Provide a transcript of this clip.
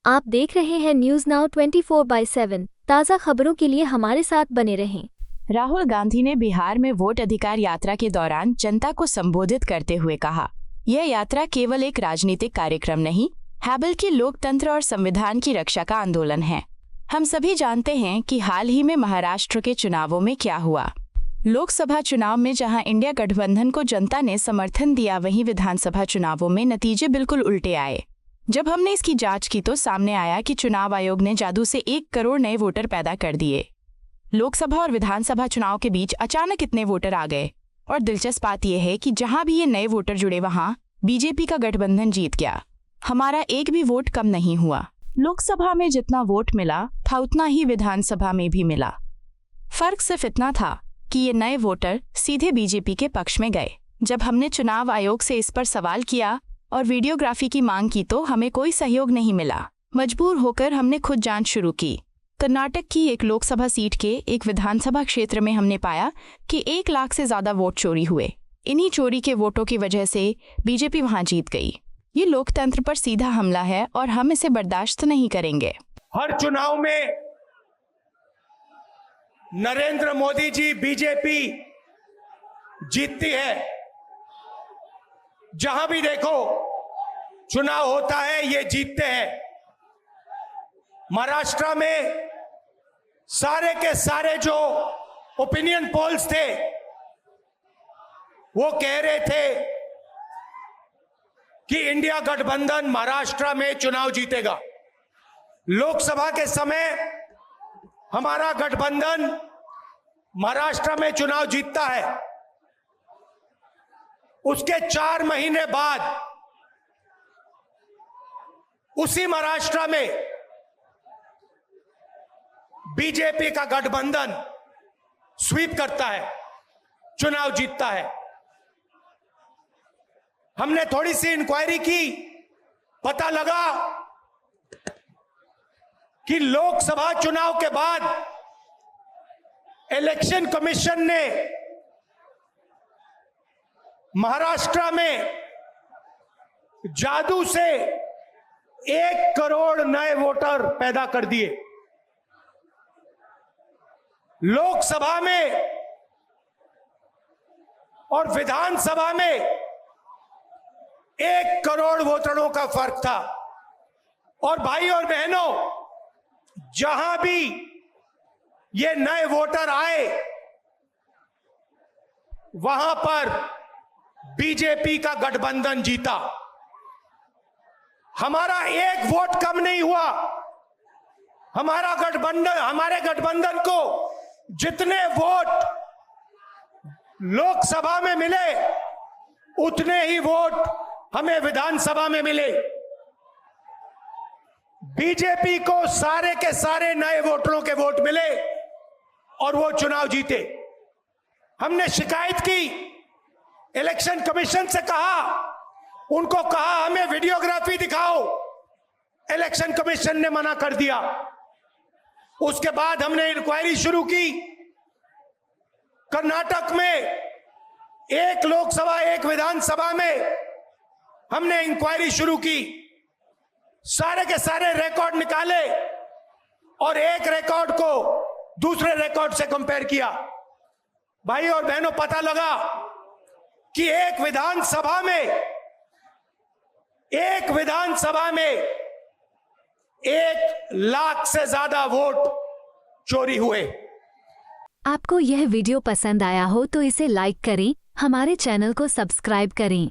आप देख रहे हैं न्यूज नाउ 24/7 ताज़ा खबरों के लिए हमारे साथ बने रहें। राहुल गांधी ने बिहार में वोट अधिकार यात्रा के दौरान जनता को संबोधित करते हुए कहा, यह यात्रा केवल एक राजनीतिक कार्यक्रम नहीं है बल्कि लोकतंत्र और संविधान की रक्षा का आंदोलन है। हम सभी जानते हैं कि हाल ही में महाराष्ट्र के चुनावों में क्या हुआ। लोकसभा चुनाव में जहां इंडिया गठबंधन को जनता ने समर्थन दिया, वहीं विधानसभा चुनावों में नतीजे बिल्कुल उल्टे आए। जब हमने इसकी जांच की तो सामने आया कि चुनाव आयोग ने जादू से 1 करोड़ नए वोटर पैदा कर दिए। लोकसभा और विधानसभा चुनाव के बीच अचानक इतने वोटर आ गए और दिलचस्प बात यह है कि जहां भी ये नए वोटर जुड़े वहां बीजेपी का गठबंधन जीत गया। हमारा एक भी वोट कम नहीं हुआ। लोकसभा में जितना वोट मिला था उतना ही विधानसभा में भी मिला। फर्क सिर्फ इतना था कि ये नए वोटर सीधे बीजेपी के पक्ष में गए। जब हमने चुनाव आयोग से इस पर सवाल किया और वीडियोग्राफी की मांग की तो हमें कोई सहयोग नहीं मिला। मजबूर होकर हमने खुद जांच शुरू की। कर्नाटक की एक लोकसभा सीट के एक विधानसभा क्षेत्र में हमने पाया कि 1 लाख से ज्यादा वोट चोरी हुए। इन्हीं चोरी के वोटों की वजह से बीजेपी वहां जीत गई। ये लोकतंत्र पर सीधा हमला है और हम इसे बर्दाश्त नहीं करेंगे। हर चुनाव में नरेंद्र मोदी जी बीजेपी जीतती है। जहां भी देखो चुनाव होता है ये जीतते हैं। महाराष्ट्र में सारे के सारे जो ओपिनियन पोल्स थे वो कह रहे थे कि इंडिया गठबंधन महाराष्ट्र में चुनाव जीतेगा। लोकसभा के समय हमारा गठबंधन महाराष्ट्र में चुनाव जीतता है। उसके 4 महीने बाद उसी महाराष्ट्र में बीजेपी का गठबंधन स्वीप करता है, चुनाव जीतता है। हमने थोड़ी सी इंक्वायरी की, पता लगा कि लोकसभा चुनाव के बाद इलेक्शन कमीशन ने महाराष्ट्र में जादू से 1 करोड़ नए वोटर पैदा कर दिए। लोकसभा में और विधानसभा में 1 करोड़ वोटरों का फर्क था। और भाई और बहनों, जहां भी ये नए वोटर आए वहां पर बीजेपी का गठबंधन जीता। हमारा 1 वोट कम नहीं हुआ। हमारे गठबंधन को जितने वोट लोकसभा में मिले उतने ही वोट हमें विधानसभा में मिले। बीजेपी को सारे के सारे नए वोटरों के वोट मिले और वो चुनाव जीते। हमने शिकायत की, इलेक्शन कमीशन से कहा, उनको कहा हमें वीडियोग्राफी दिखाओ। इलेक्शन कमीशन ने मना कर दिया। उसके बाद हमने इंक्वायरी शुरू की। कर्नाटक में 1 लोकसभा 1 विधानसभा में हमने इंक्वायरी शुरू की। सारे के सारे रिकॉर्ड निकाले और एक रिकॉर्ड को दूसरे रिकॉर्ड से कंपेयर किया। भाई और बहनों, पता लगा कि एक विधानसभा में 1 लाख से ज्यादा वोट चोरी हुए। आपको यह वीडियो पसंद आया हो तो इसे लाइक करें, हमारे चैनल को सब्सक्राइब करें।